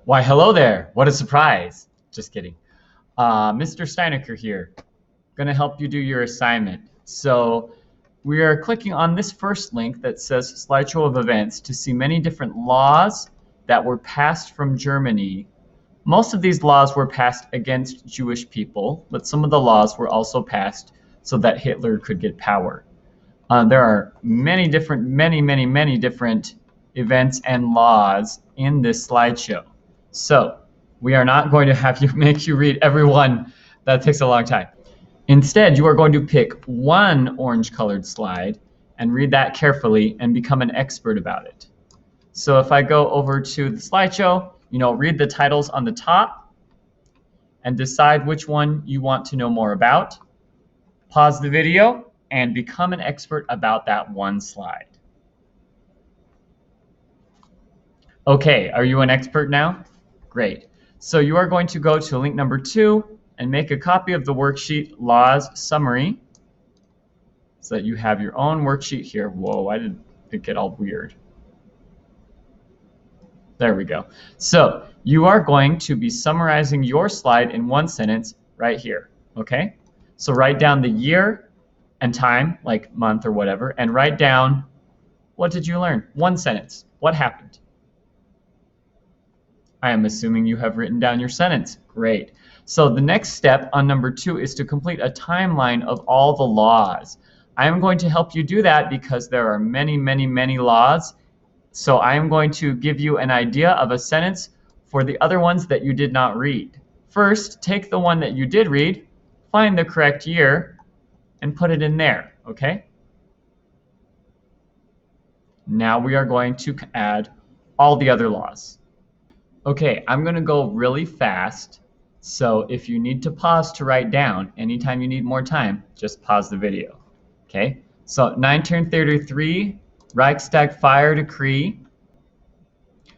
Why, hello there. What a surprise. Just kidding. Mr. Steinecker here. Going to help you do your assignment. So we are clicking on this first link that says slideshow of events to see many different laws that were passed from Germany. Most of these laws were passed against Jewish people, but some of the laws were also passed so that Hitler could get power. There are many different events and laws in this slideshow. So we are not going to have you make you read every one. That takes a long time. Instead, you are going to pick one orange colored slide and read that carefully and become an expert about it. So if I go over to the slideshow, read the titles on the top and decide which one you want to know more about. Pause the video and become an expert about that one slide. Okay, are you an expert now? Great. So you are going to go to link number 2 and make a copy of the worksheet Laws Summary so that you have your own worksheet here. Whoa, why did it get all weird? There we go. So you are going to be summarizing your slide in one sentence right here, okay? So write down the year and time, like month or whatever, and write down, what did you learn? One sentence. What happened? I am assuming you have written down your sentence. Great. So the next step on number 2 is to complete a timeline of all the laws. I am going to help you do that because there are many laws. So I am going to give you an idea of a sentence for the other ones that you did not read. First, take the one that you did read, find the correct year, and put it in there, okay? Now we are going to add all the other laws. Okay, I'm going to go really fast, so if you need to pause to write down, anytime you need more time, just pause the video, okay? So 1933, Reichstag Fire Decree.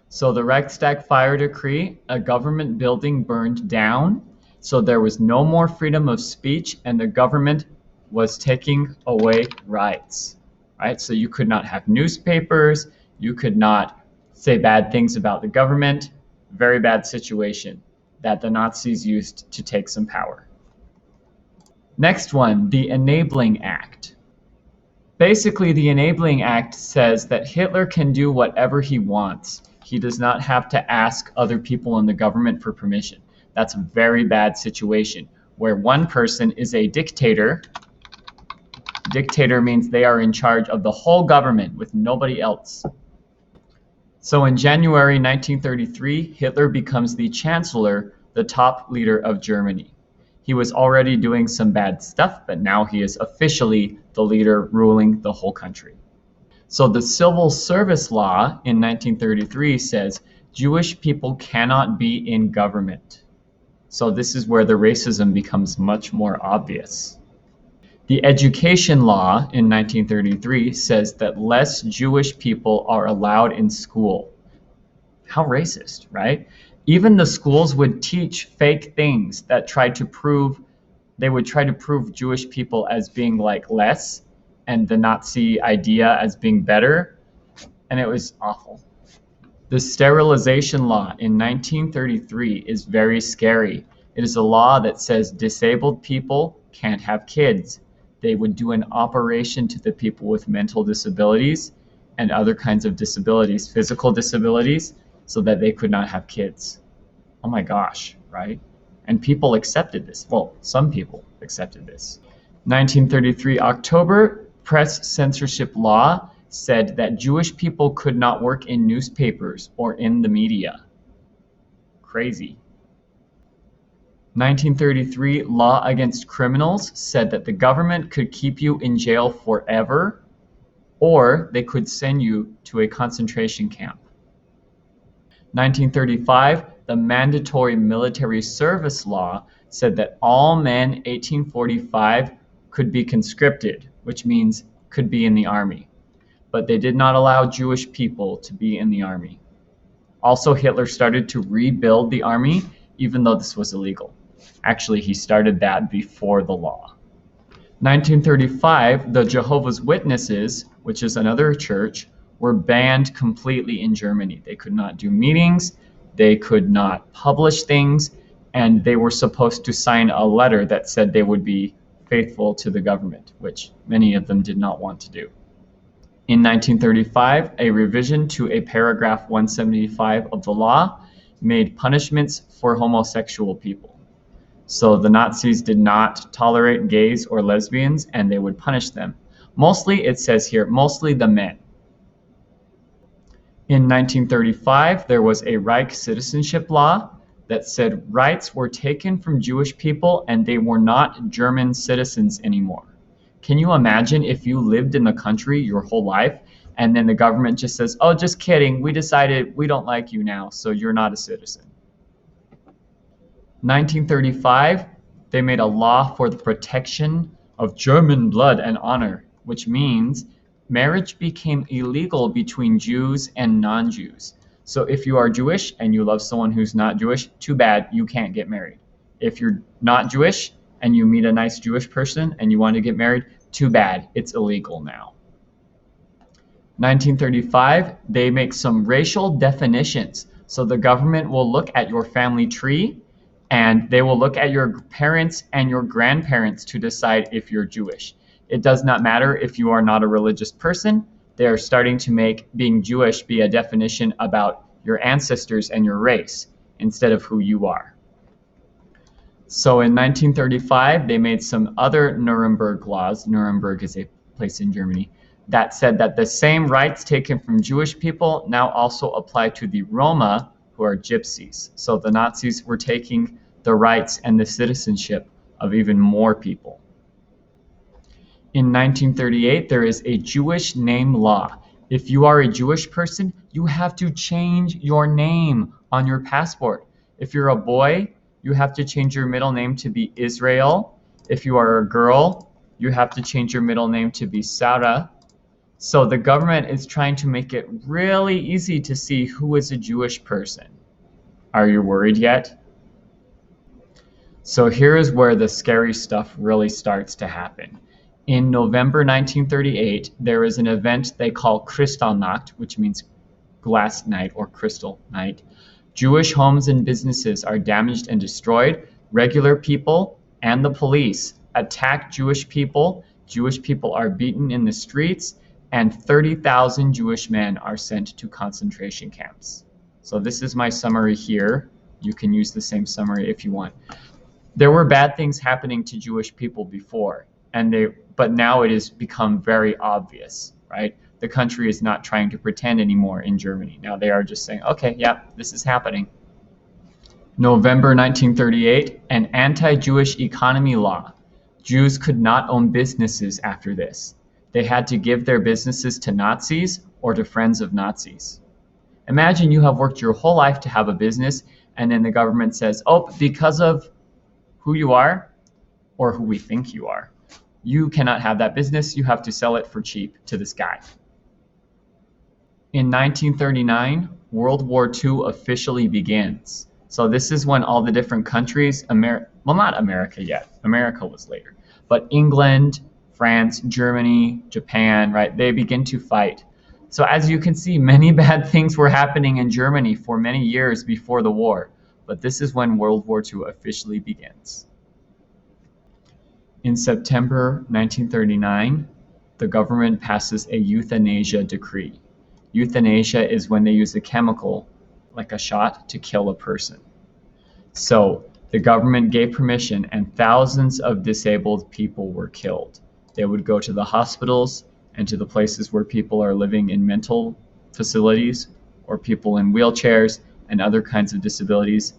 So the Reichstag Fire Decree, a government building burned down, so there was no more freedom of speech, and the government was taking away rights, right? So you could not have newspapers, you could not say bad things about the government. Very bad situation that the Nazis used to take some power. Next one, the Enabling Act. Basically, the Enabling Act says that Hitler can do whatever he wants. He does not have to ask other people in the government for permission. That's a very bad situation where one person is a dictator. Dictator means they are in charge of the whole government with nobody else. So in January 1933, Hitler becomes the Chancellor, the top leader of Germany. He was already doing some bad stuff, but now he is officially the leader ruling the whole country. So the Civil Service Law in 1933 says Jewish people cannot be in government. So this is where the racism becomes much more obvious. The Education Law in 1933 says that less Jewish people are allowed in school. How racist, right? Even the schools would teach fake things that they would try to prove Jewish people as being like less and the Nazi idea as being better, and it was awful. The Sterilization Law in 1933 is very scary. It is a law that says disabled people can't have kids. They would do an operation to the people with mental disabilities and other kinds of disabilities, physical disabilities, so that they could not have kids. Oh my gosh, right? And people accepted this. Well, some people accepted this. 1933 October, press censorship law said that Jewish people could not work in newspapers or in the media. Crazy. 1933 law against criminals said that the government could keep you in jail forever, or they could send you to a concentration camp. 1935, the mandatory military service law said that all men 1845 could be conscripted, which means could be in the army. But they did not allow Jewish people to be in the army. Also, Hitler started to rebuild the army, even though this was illegal. Actually, he started that before the law. 1935, the Jehovah's Witnesses, which is another church, were banned completely in Germany. They could not do meetings. they could not publish things, and they were supposed to sign a letter that said they would be faithful to the government, which many of them did not want to do. In 1935, a revision to a paragraph 175 of the law made punishments for homosexual people. So the Nazis did not tolerate gays or lesbians, and they would punish them. Mostly, it says here, mostly the men. In 1935, there was a Reich citizenship law that said rights were taken from Jewish people and they were not German citizens anymore. Can you imagine if you lived in the country your whole life and then the government just says, oh, just kidding, we decided we don't like you now, so you're not a citizen. 1935, they made a law for the protection of German blood and honor, which means marriage became illegal between Jews and non-Jews. So if you are Jewish and you love someone who's not Jewish, too bad, you can't get married. If you're not Jewish and you meet a nice Jewish person and you want to get married, too bad, it's illegal now. 1935, they make some racial definitions. So the government will look at your family tree and they will look at your parents and your grandparents to decide if you're Jewish. It does not matter if you are not a religious person. They are starting to make being Jewish be a definition about your ancestors and your race instead of who you are. So in 1935, they made some other Nuremberg laws. Nuremberg is a place in Germany that said that the same rights taken from Jewish people now also apply to the Roma, who are gypsies. So the Nazis were taking the rights and the citizenship of even more people. In 1938, there is a Jewish name law. If you are a Jewish person, you have to change your name on your passport. If you're a boy, you have to change your middle name to be Israel. If you are a girl, you have to change your middle name to be Sarah. So the government is trying to make it really easy to see who is a Jewish person. Are you worried yet? So here is where the scary stuff really starts to happen. In November 1938, there is an event they call Kristallnacht, which means glass night or crystal night. Jewish homes and businesses are damaged and destroyed. Regular people and the police attack Jewish people. Jewish people are beaten in the streets, and 30,000 Jewish men are sent to concentration camps. So this is my summary here. You can use the same summary if you want. There were bad things happening to Jewish people before, but now it has become very obvious, right? The country is not trying to pretend anymore in Germany. Now they are just saying, okay, yeah, this is happening. November 1938, an anti-Jewish economy law. Jews could not own businesses after this. They had to give their businesses to Nazis or to friends of Nazis. Imagine you have worked your whole life to have a business, and then the government says, oh, because of who you are, or who we think you are, you cannot have that business. You have to sell it for cheap to this guy. In 1939, World War II officially begins. So this is when all the different countries, well, not America yet. America was later. But England, France, Germany, Japan, right? They begin to fight. So as you can see, many bad things were happening in Germany for many years before the war. But this is when World War II officially begins. In September 1939, the government passes a euthanasia decree. Euthanasia is when they use a chemical, like a shot, to kill a person. So the government gave permission and thousands of disabled people were killed. They would go to the hospitals and to the places where people are living in mental facilities or people in wheelchairs and other kinds of disabilities,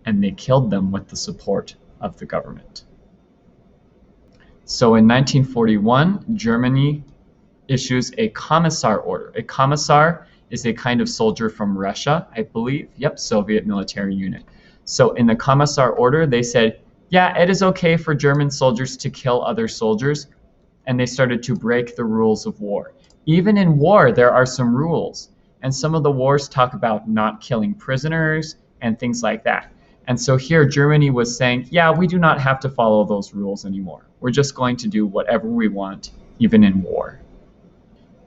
and they killed them with the support of the government. So in 1941, Germany issues a commissar order. A commissar is a kind of soldier from Russia, I believe. Yep, Soviet military unit. So in the commissar order, they said, yeah, it is okay for German soldiers to kill other soldiers, and they started to break the rules of war. Even in war, there are some rules, and some of the wars talk about not killing prisoners and things like that. And so here Germany was saying, yeah, we do not have to follow those rules anymore. We're just going to do whatever we want, even in war.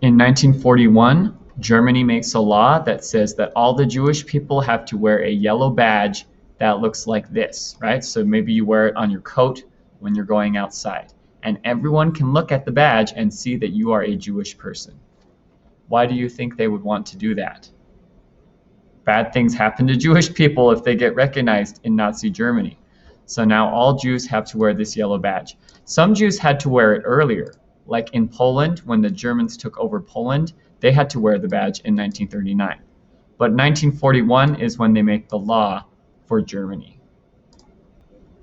In 1941, Germany makes a law that says that all the Jewish people have to wear a yellow badge that looks like this, right? So maybe you wear it on your coat when you're going outside. And everyone can look at the badge and see that you are a Jewish person. Why do you think they would want to do that? Bad things happen to Jewish people if they get recognized in Nazi Germany. So now all Jews have to wear this yellow badge. Some Jews had to wear it earlier, like in Poland when the Germans took over Poland, they had to wear the badge in 1939. But 1941 is when they make the law for Germany.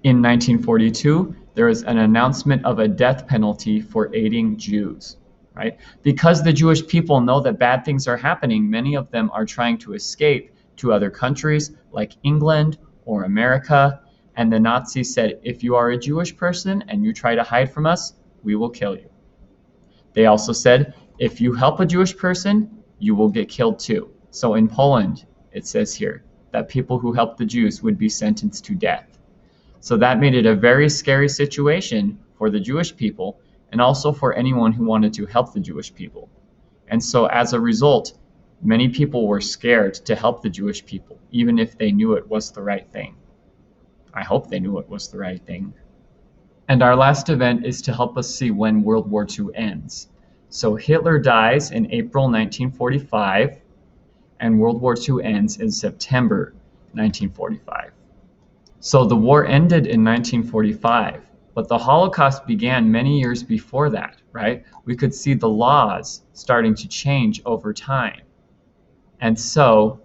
In 1942, there was an announcement of a death penalty for aiding Jews, right? Because the Jewish people know that bad things are happening, many of them are trying to escape to other countries like England or America. And the Nazis said, if you are a Jewish person and you try to hide from us, we will kill you. They also said, if you help a Jewish person, you will get killed too. So in Poland, it says here that people who help the Jews would be sentenced to death. So that made it a very scary situation for the Jewish people and also for anyone who wanted to help the Jewish people. And so as a result, many people were scared to help the Jewish people, even if they knew it was the right thing. I hope they knew it was the right thing. And our last event is to help us see when World War II ends. So Hitler dies in April 1945, and World War II ends in September 1945. So the war ended in 1945, but the Holocaust began many years before that, right? We could see the laws starting to change over time. And so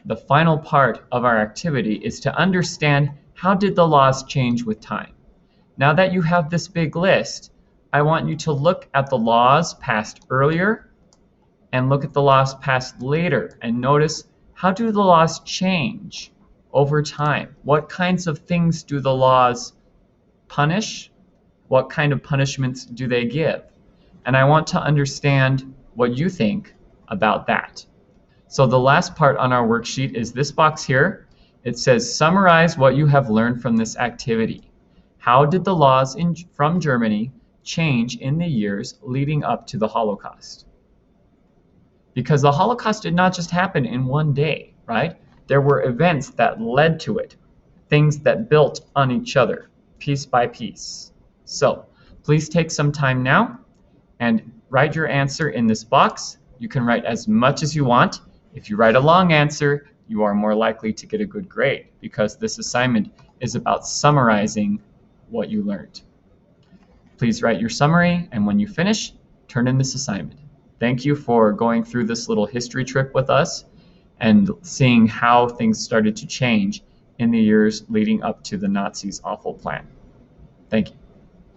the final part of our activity is to understand how did the laws change with time. Now that you have this big list, I want you to look at the laws passed earlier and look at the laws passed later and notice how do the laws change over time? What kinds of things do the laws punish? What kind of punishments do they give? And I want to understand what you think about that. So the last part on our worksheet is this box here. It says, summarize what you have learned from this activity. How did the laws from Germany change in the years leading up to the Holocaust? Because the Holocaust did not just happen in one day, right? There were events that led to it, things that built on each other, piece by piece. So please take some time now and write your answer in this box. You can write as much as you want. If you write a long answer, you are more likely to get a good grade because this assignment is about summarizing what you learned. Please write your summary, and when you finish, turn in this assignment. Thank you for going through this little history trip with us and seeing how things started to change in the years leading up to the Nazis' awful plan. Thank you.